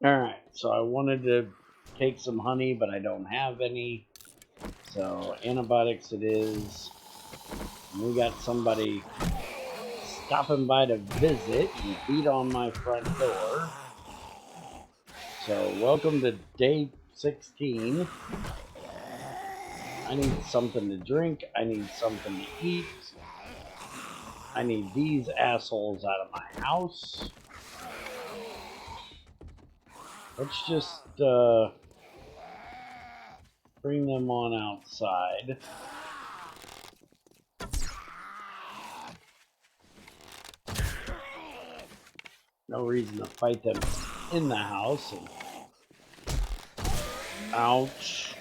Alright, so I wanted to take some honey, but I don't have any. So antibiotics it is. And we got somebody stopping by to visit and beat on my front door. So welcome to day 16. I need something to drink. I need something to eat. I need these assholes out of my house. Let's just bring them on outside. No reason to fight them in the house. And ouch.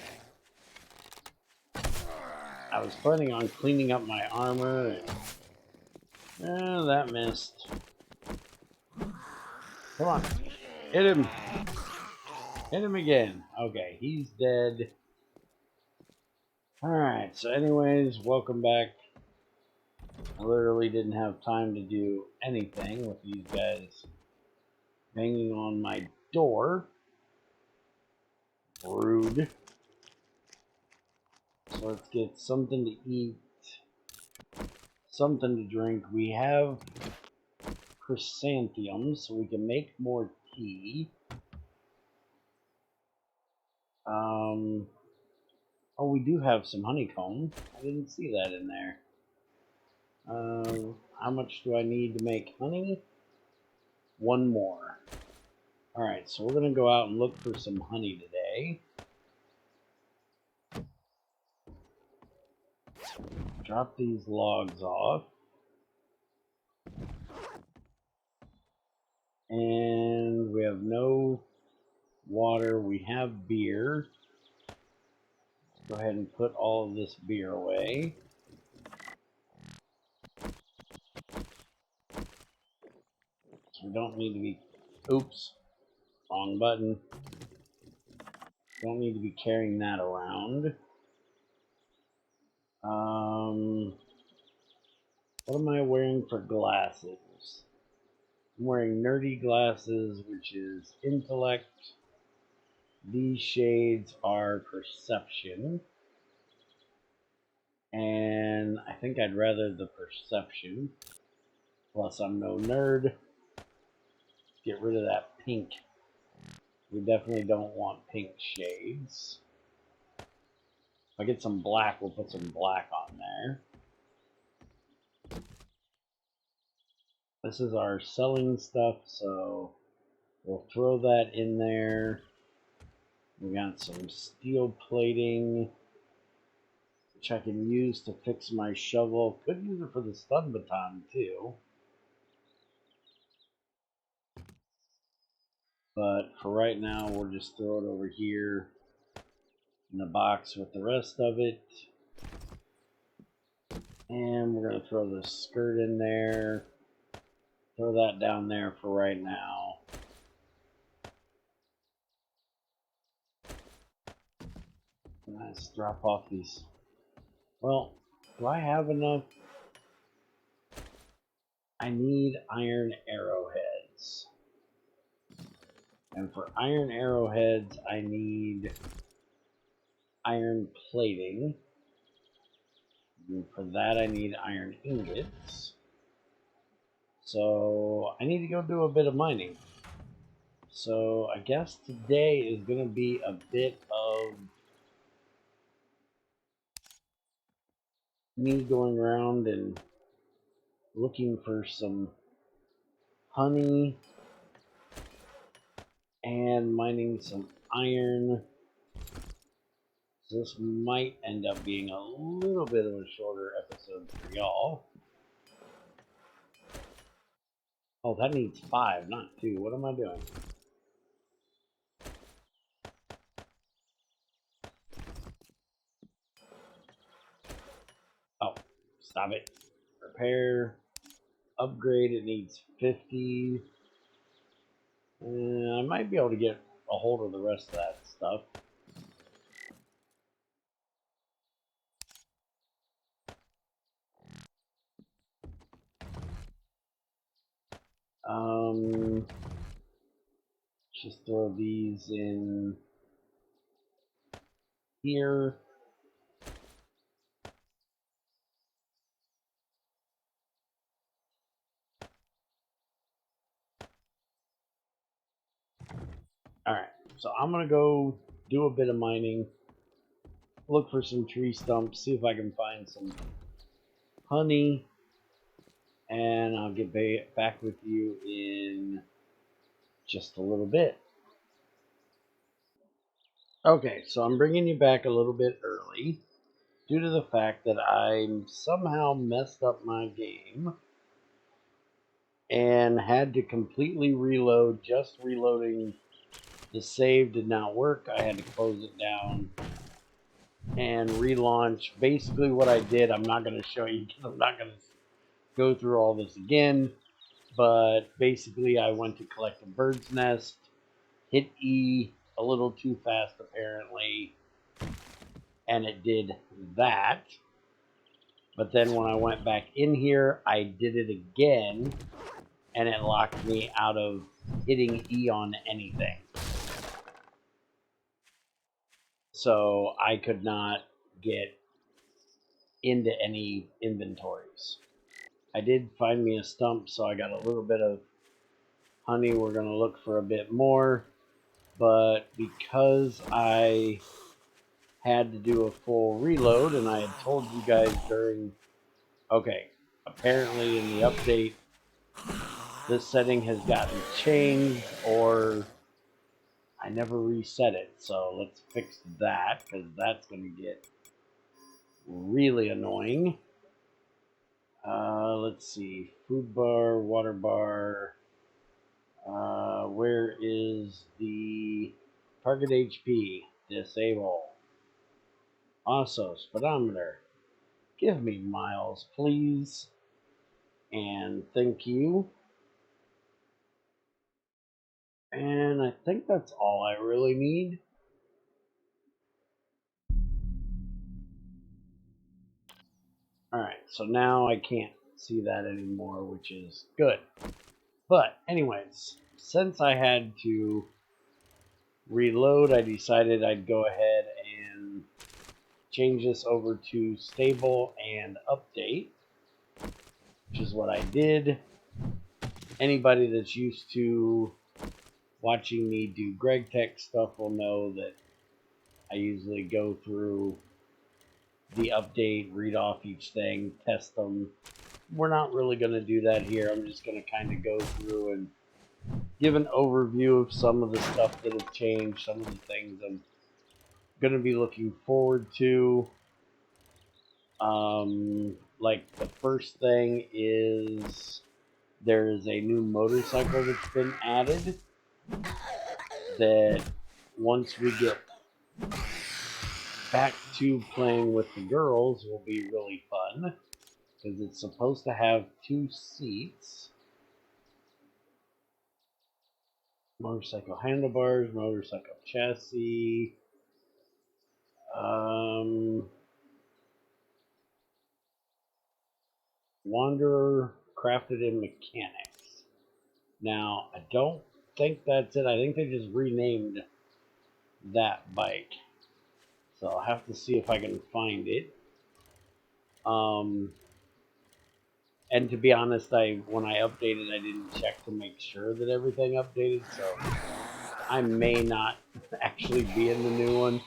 I was planning on cleaning up my armor, and that missed. Come on. Hit him. Hit him again. Okay, he's dead. Alright, so anyways, welcome back. I literally didn't have time to do anything with these guys banging on my door. Rude. So let's get something to eat, something to drink. We have chrysanthemums, so we can make more tea. Oh, we do have some honeycomb. I didn't see that in there. How much do I need to make honey? One more. Alright, so we're going to go out and look for some honey today. Drop these logs off. And we have no water. We have beer. Let's go ahead and put all of this beer away. We don't need to be... Oops. Wrong button. Don't need to be carrying that around. What am I wearing for glasses? I'm wearing nerdy glasses, which is intellect. These shades are perception. And I think I'd rather the perception. Plus, I'm no nerd. Get rid of that pink. We definitely don't want pink shades. If I get some black, we'll put some black on there. This is our selling stuff, so we'll throw that in there. We got some steel plating, which I can use to fix my shovel. Could use it for the stun baton too. But for right now, we'll just throw it over here in the box with the rest of it. And we're going to throw the skirt in there. Throw that down there for right now. Let's drop off these. Well, do I have enough? I need iron arrowheads. And for iron arrowheads, I need iron plating. And for that, I need iron ingots. So I need to go do a bit of mining. So I guess today is going to be a bit of me going around and looking for some honey and mining some iron. So this might end up being a little bit of a shorter episode for y'all. Oh, that needs 5, not 2. What am I doing? Oh, stop it. Repair. Upgrade, it needs 50. I might be able to get a hold of the rest of that stuff. Just throw these in here. Alright, so I'm going to go do a bit of mining, look for some tree stumps, see if I can find some honey, and I'll get back with you in just a little bit. Okay, so I'm bringing you back a little bit early due to the fact that I somehow messed up my game and had to completely reload. Just reloading the save did not work. I had to close it down and relaunch. Basically what I did, I'm not going to show you because I'm not going to go through all this again, but basically I went to collect a bird's nest, hit E a little too fast apparently, and it did that. But then when I went back in here, I did it again, and it locked me out of hitting E on anything. So I could not get into any inventories. I did find me a stump, so I got a little bit of honey. We're going to look for a bit more. But because I had to do a full reload, and I had told you guys during... Okay, apparently in the update, this setting has gotten changed, or I never reset it. So let's fix that, because that's going to get really annoying. Let's see. Food bar, water bar. Where is the target HP? Disable. Also, speedometer. Give me miles, please. And thank you. And I think that's all I really need. Alright, so now I can't see that anymore, which is good. But anyways, since I had to reload, I decided I'd go ahead and change this over to stable and update, which is what I did. Anybody that's used to watching me do Greg Tech stuff will know that I usually go through the update, read off each thing, test them. We're not really going to do that here. I'm just going to kind of go through and give an overview of some of the stuff that have changed, some of the things I'm going to be looking forward to. Like the first thing is there is a new motorcycle that's been added that once we get back to playing with the girls will be really fun, because it's supposed to have 2 seats. Motorcycle handlebars, motorcycle chassis, Wanderer crafted in mechanics. Now, I don't think that's it. I think they just renamed that bike. So I'll have to see if I can find it. And to be honest, when I updated, I didn't check to make sure that everything updated, so I may not actually be in the new one,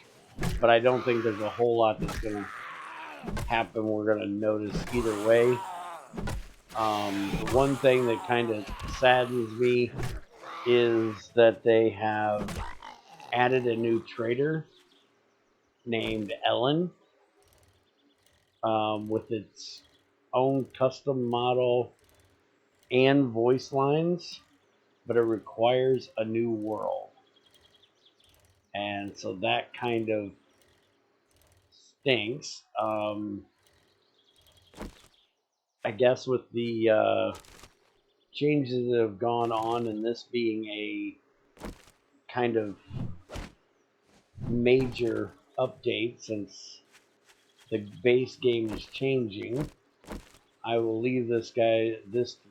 but I don't think there's a whole lot that's going to happen we're going to notice either way. The one thing that kind of saddens me is that they have added a new trader named Ellen, with its own custom model and voice lines, but it requires a new world. And so that kind of stinks. I guess with the changes that have gone on, and this being a kind of major update since the base game is changing, I will leave this to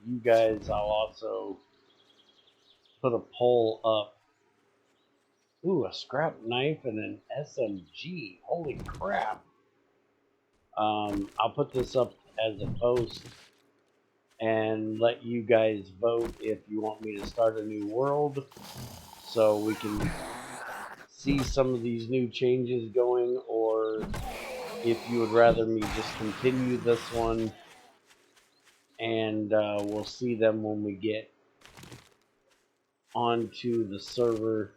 you guys. I'll also put a poll up Ooh, a scrap knife and an SMG. Holy crap. I'll put this up as a post and let you guys vote if you want me to start a new world so we can see some of these new changes going, or if you would rather me just continue this one and we'll see them when we get onto the server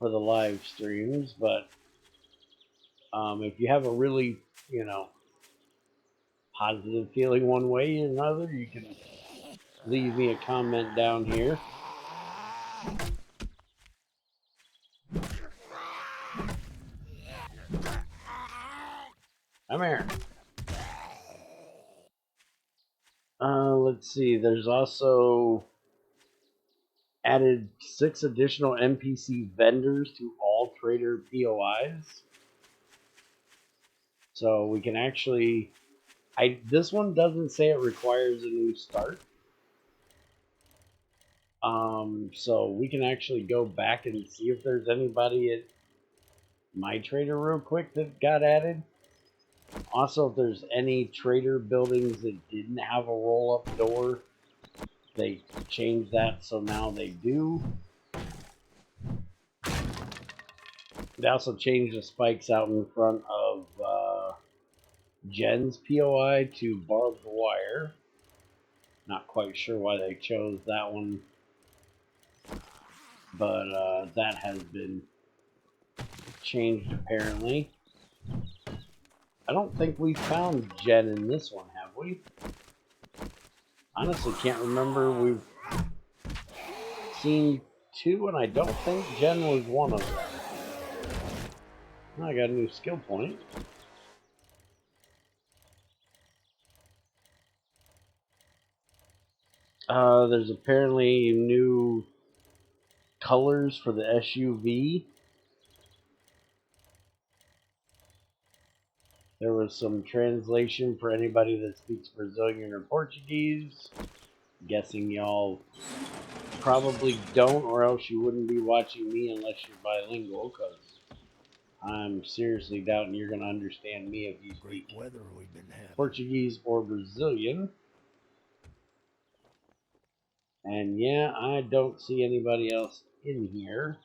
for the live streams. But if you have a really, positive feeling one way or another, you can leave me a comment down here. Come here. Let's see. There's also added 6 additional NPC vendors to all trader POIs. So we can actually... this one doesn't say it requires a new start. So we can actually go back and see if there's anybody at my trader real quick that got added. Also, if there's any trader buildings that didn't have a roll-up door, they changed that, so now they do. They also changed the spikes out in front of Jen's POI to barbed wire. Not quite sure why they chose that one, but that has been changed apparently. I don't think we found Jen in this one, have we? Honestly, can't remember. We've seen 2, and I don't think Jen was one of them. I got a new skill point. There's apparently new colors for the SUV. There was some translation for anybody that speaks Brazilian or Portuguese. I'm guessing y'all probably don't, or else you wouldn't be watching me unless you're bilingual, because I'm seriously doubting you're going to understand me if you speak Portuguese or Brazilian. And yeah, I don't see anybody else in here.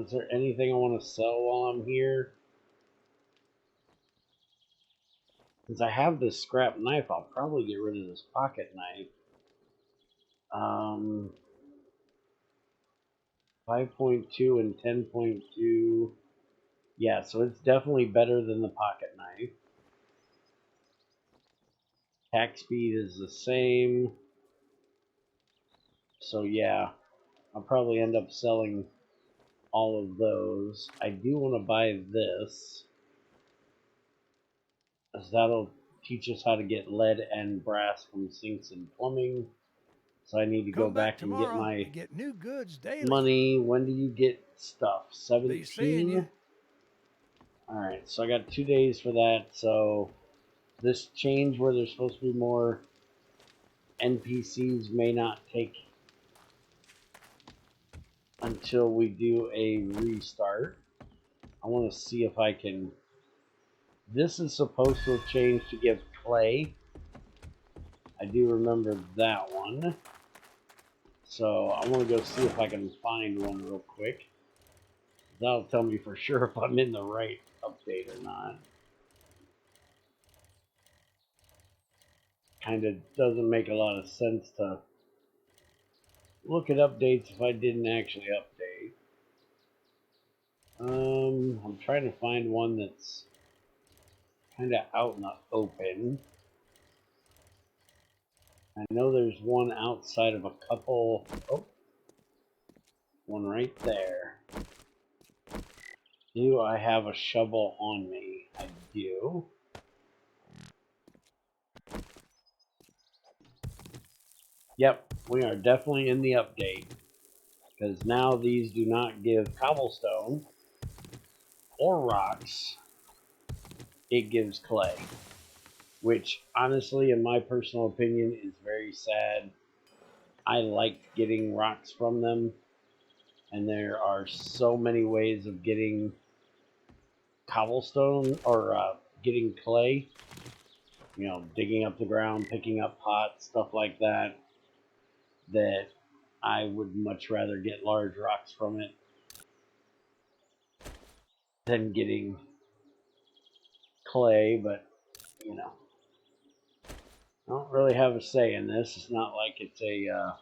Is there anything I want to sell while I'm here? Since I have this scrap knife, I'll probably get rid of this pocket knife. 5.2 and 10.2. Yeah, so it's definitely better than the pocket knife. Attack speed is the same. So yeah, I'll probably end up selling all of those. I do want to buy this, as that'll teach us how to get lead and brass from sinks and plumbing. So I need to go back and get my new goods daily. money. When do you get stuff? 17? Alright, so I got 2 days for that. So this change where there's supposed to be more NPCs may not take until we do a restart. I want to see if I can... This is supposed to have changed to give clay. I do remember that one. So I want to go see if I can find one real quick. That'll tell me for sure if I'm in the right update or not. Kind of doesn't make a lot of sense to look at updates if I didn't actually update. I'm trying to find one that's kind of out in the open. I know there's one outside of a couple. Oh, one right there. Do I have a shovel on me? I do. Yep, we are definitely in the update. Because now these do not give cobblestone or rocks. It gives clay. Which, honestly, in my personal opinion, is very sad. I liked getting rocks from them. And there are so many ways of getting cobblestone or getting clay, you know, digging up the ground, picking up pots, stuff like that, that I would much rather get large rocks from it than getting clay. But, you know, I don't really have a say in this. It's not like it's a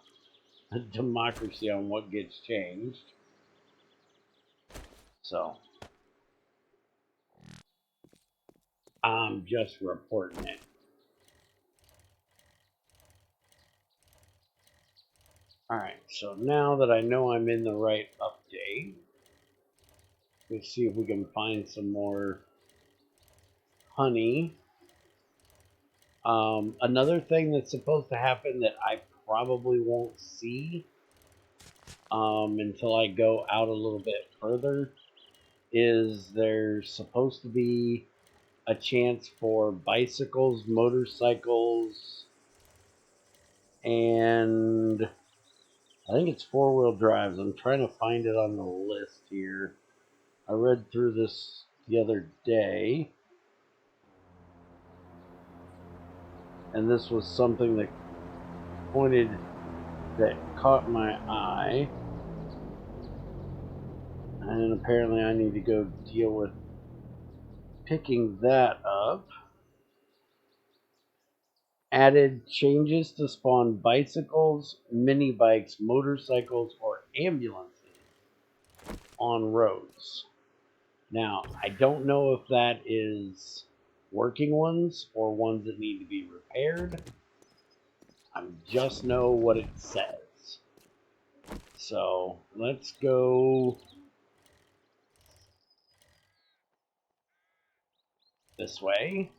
democracy on what gets changed. So I'm just reporting it. Alright, so now that I know I'm in the right update, let's see if we can find some more honey. Another thing that's supposed to happen that I probably won't see until I go out a little bit further is there's supposed to be a chance for bicycles, motorcycles, and I think it's four-wheel drives. I'm trying to find it on the list here. I read through this the other day, and this was something that caught my eye, and apparently I need to go deal with picking that up. Added changes to spawn bicycles, mini bikes, motorcycles, or ambulances on roads. Now, I don't know if that is working ones or ones that need to be repaired. I just know what it says. So let's go this way.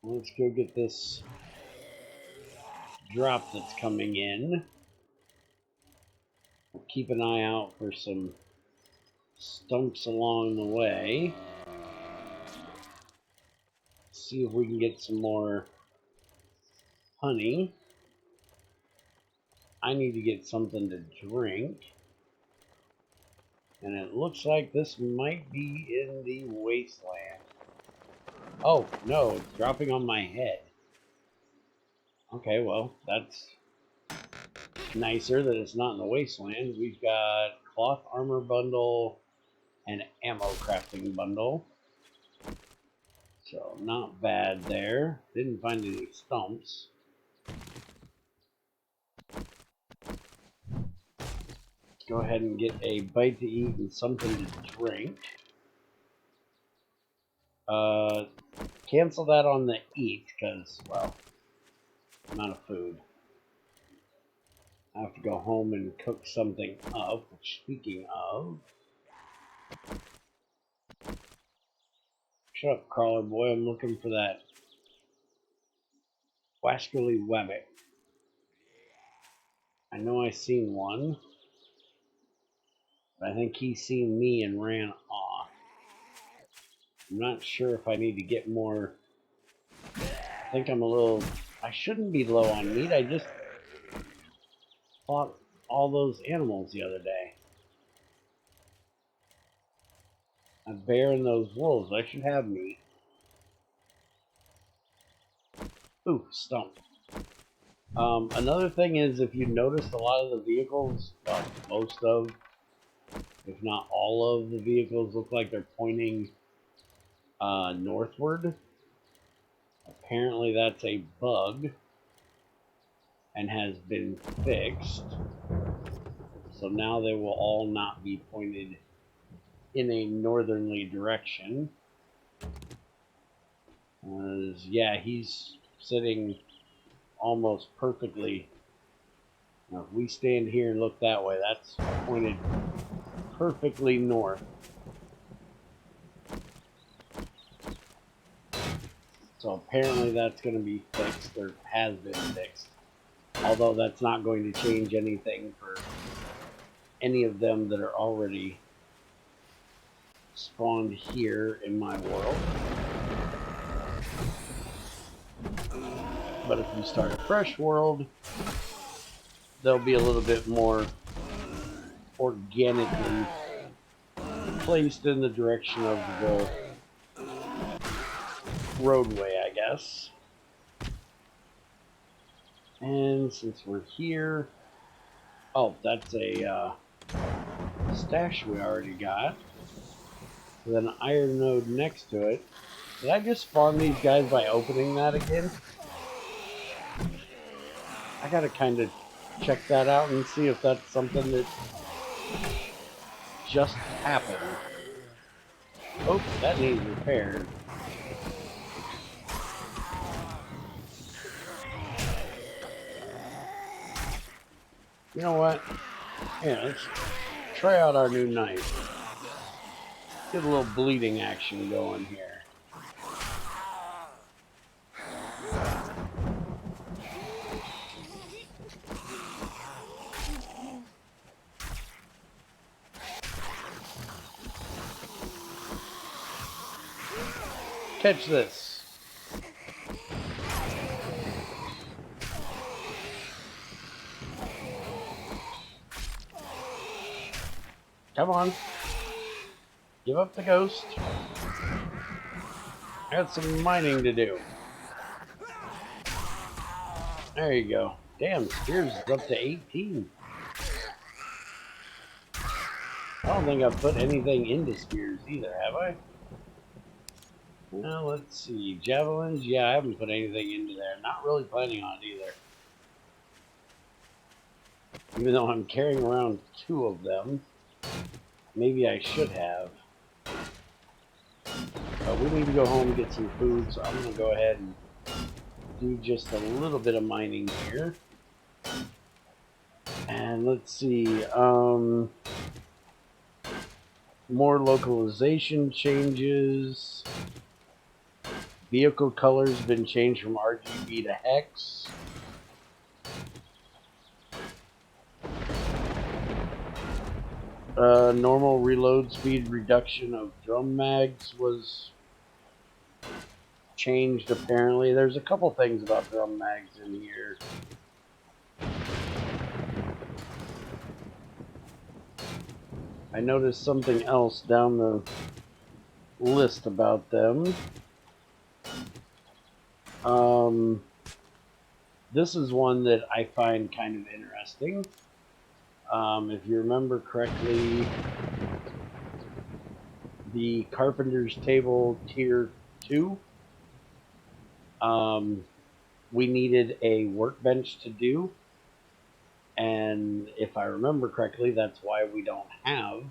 Let's go get this drop that's coming in. We'll keep an eye out for some stumps along the way. See if we can get some more honey. I need to get something to drink. And it looks like this might be in the wasteland. Oh, no, it's dropping on my head. Okay, well, that's nicer that it's not in the wasteland. We've got cloth armor bundle and ammo crafting bundle. So not bad there. Didn't find any stumps. Go ahead and get a bite to eat and something to drink. Cancel that on the eat because, well, I'm out of food. I have to go home and cook something up. Speaking of, shut up, crawler boy. I'm looking for that Wascally Webbit. I know I seen one, but I think he seen me and ran off. I'm not sure if I need to get more. I think I'm a little. I shouldn't be low on meat. I just fought all those animals the other day. A bear and those wolves. I should have meat. Ooh, stump. Another thing is, if you noticed, a lot of the vehicles, well, most of, if not all of the vehicles, look like they're pointing northward. Apparently that's a bug and has been fixed. So now they will all not be pointed in a northerly direction. Yeah, he's sitting almost perfectly. Now, if we stand here and look that way, that's pointed perfectly north. So apparently that's going to be fixed, or has been fixed. Although that's not going to change anything for any of them that are already spawned here in my world. But if you start a fresh world, there'll be a little bit more organically placed in the direction of the roadway, I guess. And since we're here, oh, that's a stash we already got. With an iron node next to it. Did I just spawn these guys by opening that again? I gotta kind of check that out and see if that's something that just happened. Oh, that needs repaired. You know what? Yeah, let's try out our new knife. Get a little bleeding action going here. Catch this. Come on. Give up the ghost. I got some mining to do. There you go. Damn, Spears is up to 18. I don't think I've put anything into Spears either, have I? Well, let's see. Javelins? Yeah, I haven't put anything into there. Not really planning on it either. Even though I'm carrying around 2 of them. Maybe I should have. But we need to go home and get some food, so I'm going to go ahead and do just a little bit of mining here. And let's see. More localization changes. Vehicle colors been changed from RGB to hex. Normal reload speed reduction of drum mags was changed apparently. There's a couple things about drum mags in here. I noticed something else down the list about them. This is one that I find kind of interesting. If you remember correctly, the Carpenter's Table Tier 2, we needed a workbench to do. And if I remember correctly, that's why we don't have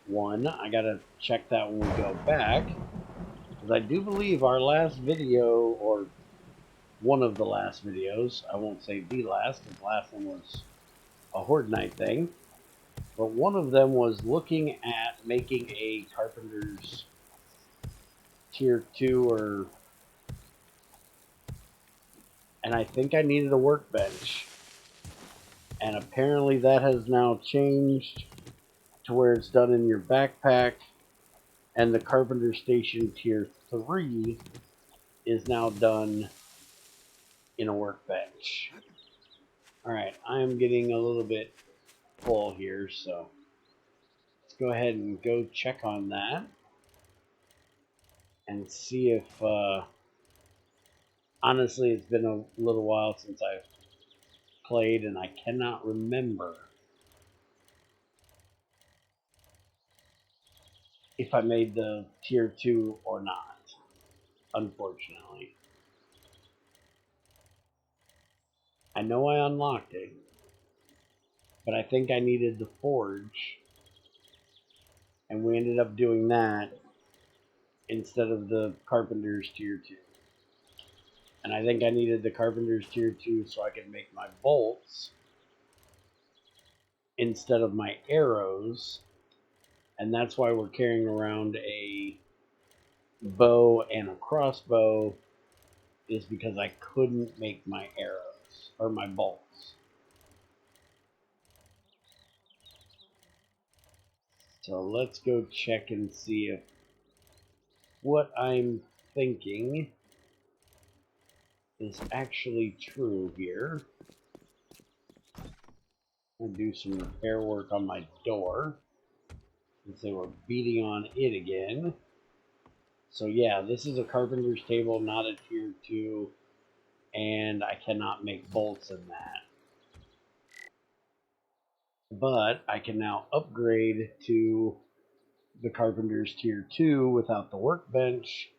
one. I gotta check that when we go back. Because I do believe our last video, or one of the last videos, I won't say the last, because the last one was a Horde Night thing. But one of them was looking at making a Carpenter's Tier 2 and I think I needed a workbench. And apparently that has now changed to where it's done in your backpack, and the Carpenter Station Tier 3 is now done in a workbench. Alright, I'm getting a little bit full here, so let's go ahead and go check on that and see if honestly it's been a little while since I've played and I cannot remember if I made the Tier 2 or not, unfortunately. I know I unlocked it, but I think I needed the forge, and we ended up doing that instead of the Carpenter's Tier 2. And I think I needed the Carpenter's Tier 2 so I could make my bolts instead of my arrows, and that's why we're carrying around a bow and a crossbow, is because I couldn't make my arrows, or my bolts. So let's go check and see if what I'm thinking is actually true here. I'm gonna do some repair work on my door since they were beating on it again. So yeah, this is a carpenter's table, not a tier 2, and I cannot make bolts in that. But I can now upgrade to the carpenter's tier 2 without the workbench.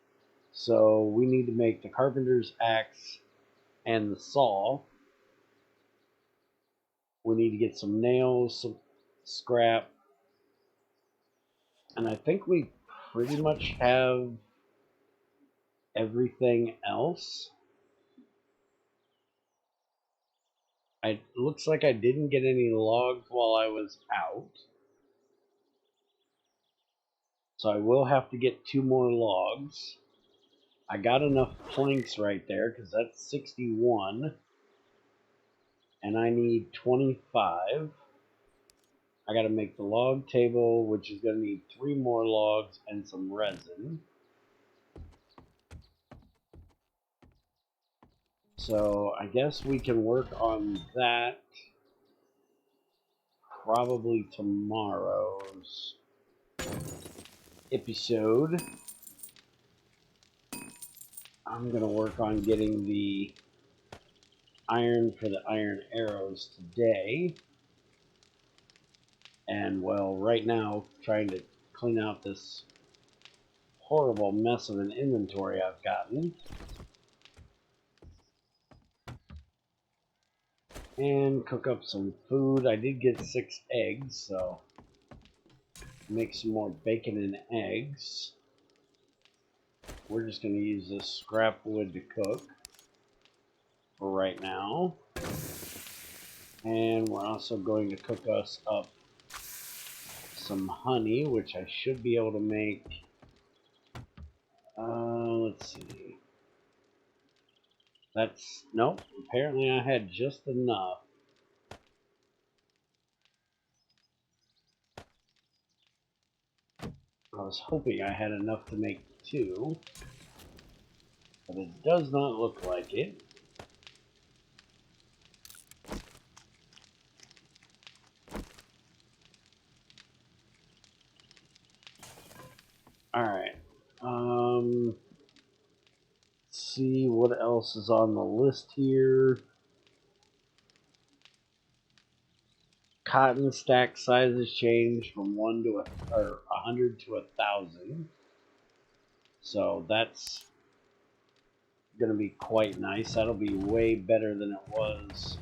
So we need to make the carpenter's axe and the saw. We need to get some nails, some scrap, and I think we pretty much have everything else. It looks like I didn't get any logs while I was out. So I will have to get 2 more logs. I got enough planks right there because that's 61. And I need 25. I got to make the log table, which is going to need 3 more logs and some resin. So I guess we can work on that probably tomorrow's episode. I'm going to work on getting the iron for the iron arrows today. And well, right now, trying to clean out this horrible mess of an inventory I've gotten. And cook up some food. I did get 6 eggs, so make some more bacon and eggs. We're just going to use this scrap wood to cook for right now. And we're also going to cook us up some honey, which I should be able to make. Let's see. That's, nope, apparently I had just enough. I was hoping I had enough to make 2, but it does not look like it. Alright. Let's see what else is on the list here. Cotton stack sizes change from 100 to 1,000. So that's going to be quite nice. That'll be way better than it was.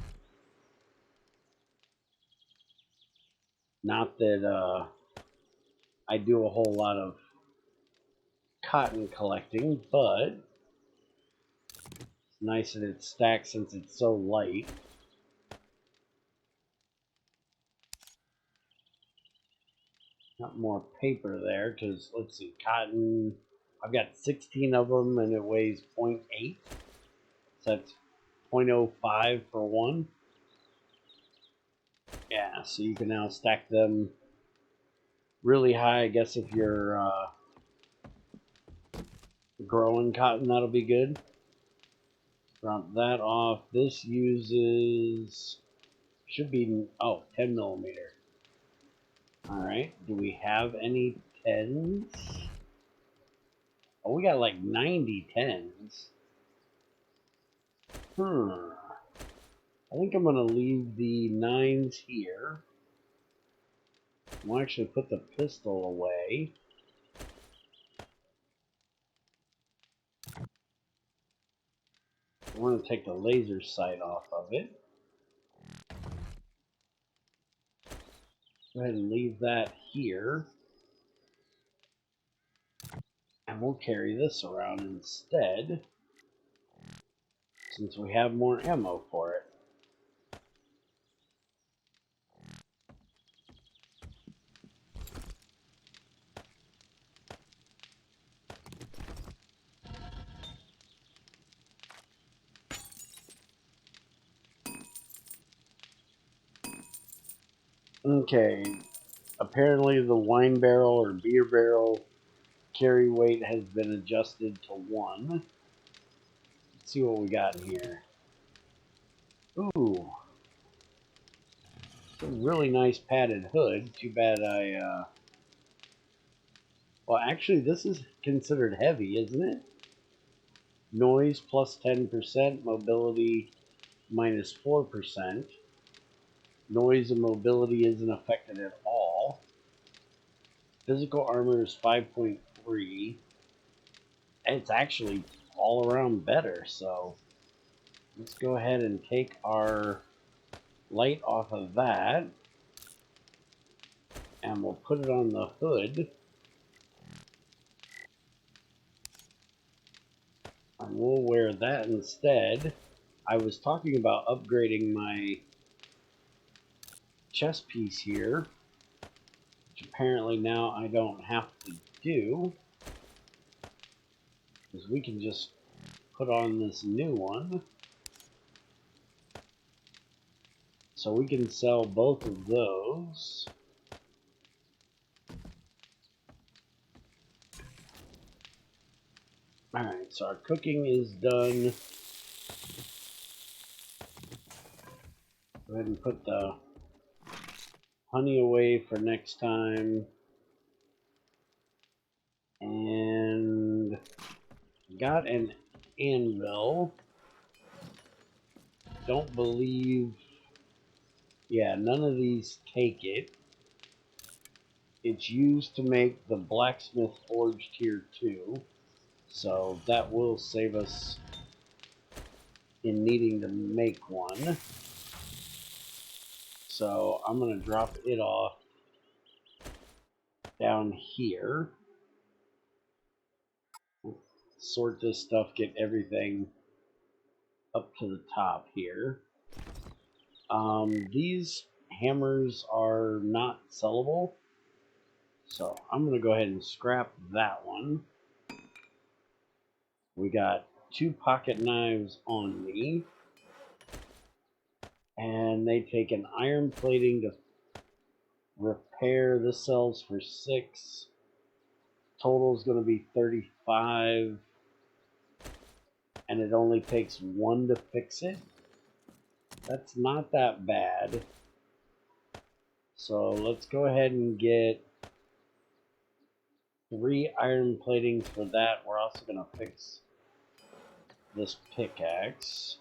Not that I do a whole lot of cotton collecting, but it's nice that it's stacked since it's so light. Got more paper there because, let's see, cotton, I've got 16 of them and it weighs 0.8. So that's 0.05 for one. Yeah, so you can now stack them really high. I guess if you're growing cotton, that'll be good. Drop that off. This uses, should be, oh, 10 millimeter. Alright, do we have any 10s? Oh, we got like 90 10s. I think I'm going to leave the 9s here. We'll actually put the pistol away. I want to take the laser sight off of it. Go ahead and leave that here. And we'll carry this around instead, since we have more ammo for it. Okay, apparently the wine barrel or beer barrel carry weight has been adjusted to 1. Let's see what we got in here. Ooh. It's a really nice padded hood. Too bad well, actually, this is considered heavy, isn't it? Noise plus 10%, mobility minus 4%. Noise and mobility isn't affected at all. Physical armor is 5.3. It's actually all around better, so let's go ahead and take our light off of that, and we'll put it on the hood. And we'll wear that instead. I was talking about upgrading my chest piece here, which apparently now I don't have to do, because we can just put on this new one. So we can sell both of those. Alright, so our cooking is done. Go ahead and put the honey away for next time. And got an anvil. Don't believe... Yeah, none of these take it. It's used to make the blacksmith forge tier 2. So that will save us in needing to make one. So I'm going to drop it off down here. Sort this stuff, get everything up to the top here. These hammers are not sellable, so I'm going to go ahead and scrap that one. We got 2 pocket knives on me, and they take an iron plating to repair. This sells for 6. Total is going to be 35, and it only takes 1 to fix it. That's not that bad. So let's go ahead and get 3 iron platings for that. We're also going to fix this pickaxe.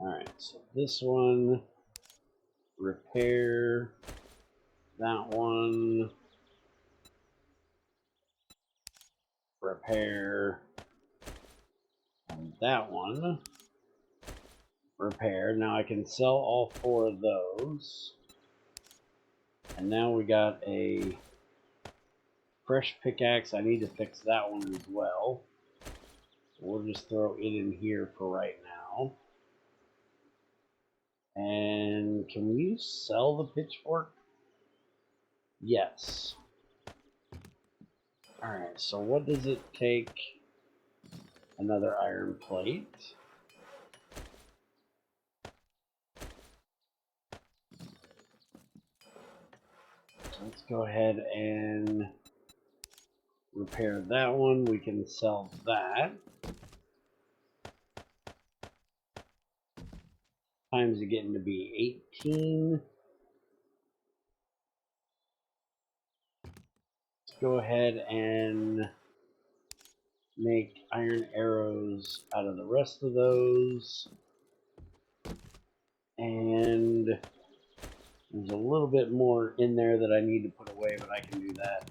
Alright, so this one, repair, that one, repair, and that one, repair. Now I can sell all 4 of those. And now we got a fresh pickaxe. I need to fix that one as well. We'll just throw it in here for right now. And can you sell the pitchfork? Yes. Alright, so what does it take? Another iron plate. So let's go ahead and repair that one. We can sell that. Times are getting to be 18. Let's go ahead and make iron arrows out of the rest of those. And there's a little bit more in there that I need to put away, but I can do that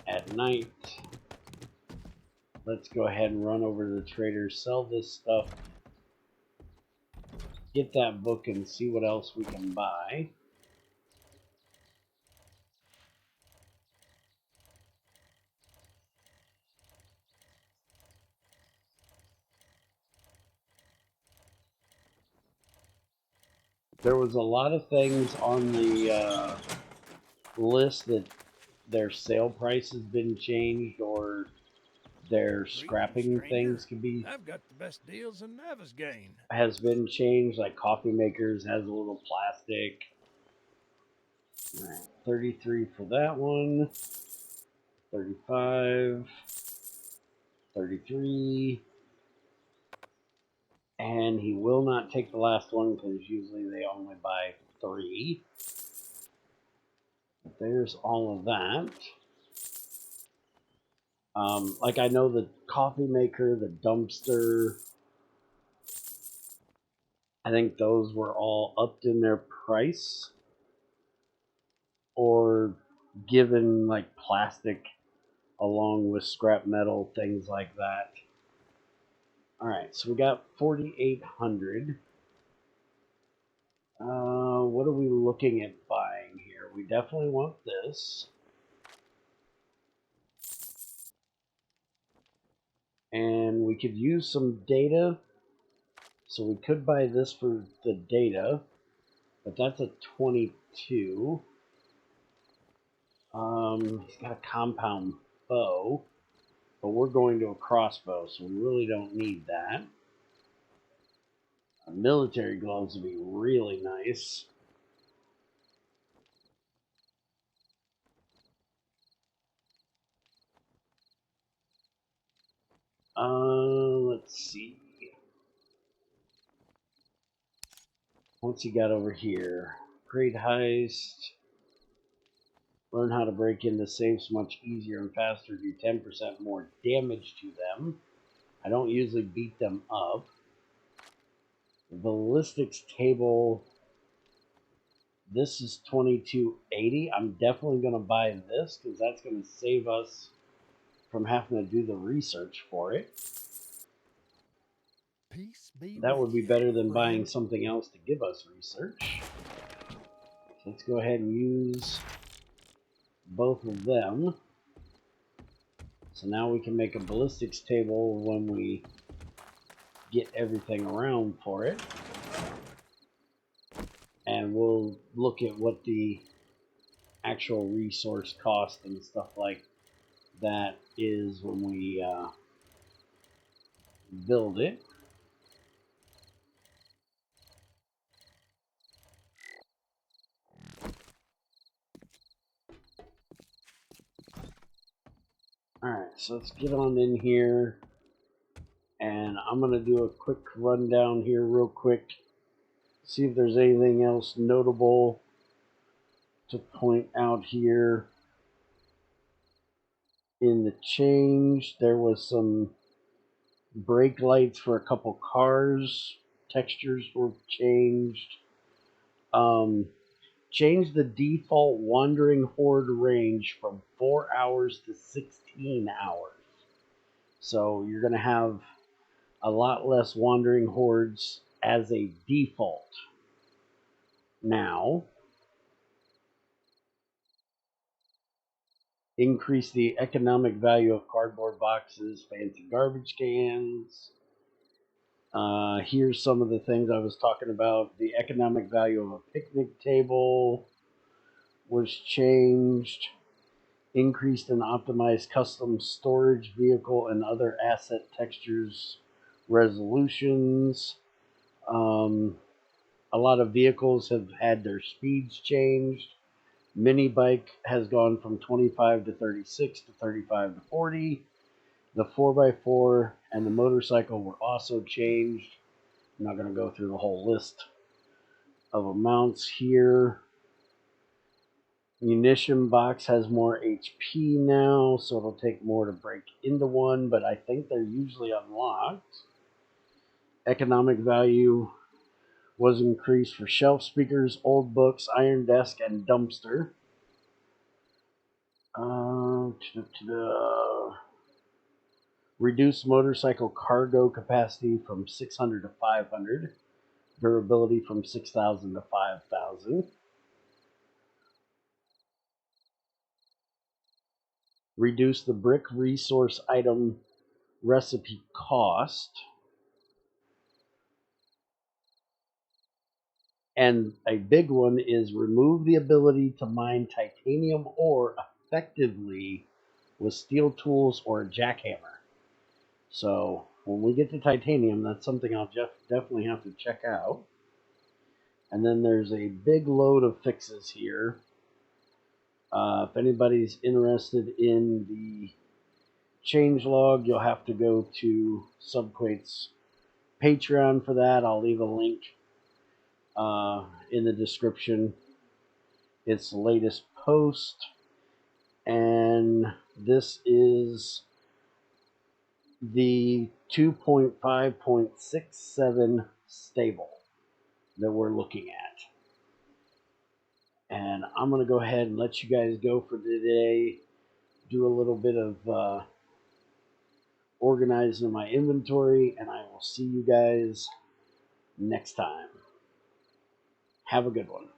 at night. Let's go ahead and run over to the trader, sell this stuff, get that book, and see what else we can buy. There was a lot of things on the list that their sale price has been changed, or their scrapping things could be. I've got the best deals in Navisgain. Has been changed, like coffee makers has a little plastic. Alright, 33 for that one. 35. 33. And he will not take the last one because usually they only buy 3. But there's all of that. Like I know the coffee maker, the dumpster, I think those were all upped in their price or given like plastic along with scrap metal, things like that. All right, so we got 4,800. What are we looking at buying here? We definitely want this. And we could use some data. So we could buy this for the data, but that's a 22. He's got a compound bow, but we're going to a crossbow, so we really don't need that. Military gloves would be really nice. Let's see. Once you got over here, great heist. Learn how to break into safes much easier and faster. Do 10% more damage to them. I don't usually beat them up. Ballistics table. This is 2280. I'm definitely going to buy this because that's going to save us from having to do the research for it. That would be better than buying something else to give us research. So let's go ahead and use both of them. So now we can make a ballistics table when we get everything around for it. And we'll look at what the actual resource cost and stuff like that is when we build it. Alright, so let's get on in here. And I'm going to do a quick rundown here real quick. See if there's anything else notable to point out here. In the change, there was some brake lights for a couple cars. Textures were changed. Changed the default wandering horde range from 4 hours to 16 hours. So you're going to have a lot less wandering hordes as a default. Now, increase the economic value of cardboard boxes, fancy garbage cans. Here's some of the things I was talking about. The economic value of a picnic table was changed. Increased and optimized custom storage vehicle and other asset textures resolutions. A lot of vehicles have had their speeds changed. Mini bike has gone from 25 to 36 to 35 to 40. The 4x4 and the motorcycle were also changed. I'm not going to go through the whole list of amounts here. Munition box has more HP now, so it'll take more to break into one, but I think they're usually unlocked. Economic value was increased for shelf speakers, old books, iron desk, and dumpster. Reduced motorcycle cargo capacity from 600 to 500. Durability from 6,000 to 5,000. Reduce the brick resource item recipe cost. And a big one is remove the ability to mine titanium ore effectively with steel tools or a jackhammer. So when we get to titanium, that's something I'll definitely have to check out. And then there's a big load of fixes here. If anybody's interested in the changelog, you'll have to go to Subquate's Patreon for that. I'll leave a link in the description. It's the latest post, and this is the 2.5.67 stable that we're looking at. And I'm going to go ahead and let you guys go for today. Do a little bit of organizing my inventory, and I will see you guys next time. Have a good one.